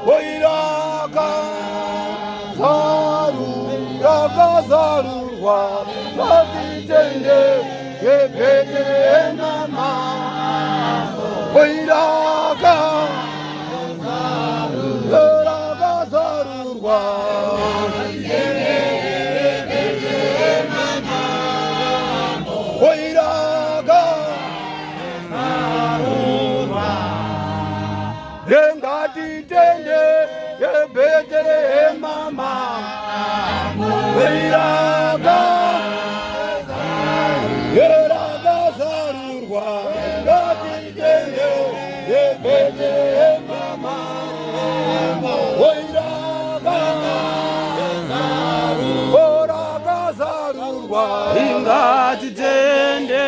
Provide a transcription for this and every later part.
Oiraka Zaru Raka Zarurwa Matitende Yepete Mama Oiraka Raka Zarurwa Oiraka Yengatitende Yepete Mama Oiraka Yeraka Zarurwa Yengatitende Yepete Mama Oiraka Oraka Zarurwa Ingatitende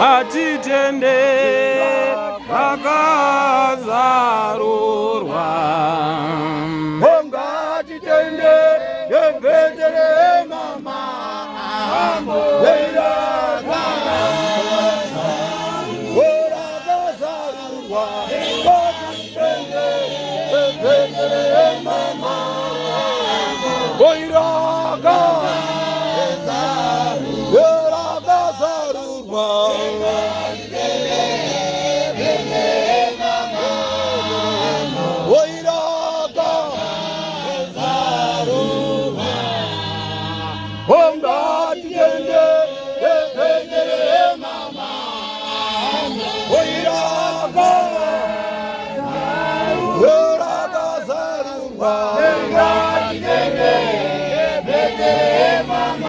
atitende akazarurwa Ongatitende Yepete Mama Oiraka Oraka Zarurwa Yengatitende Yepete Mama Oiraka Yeraka Zarurwa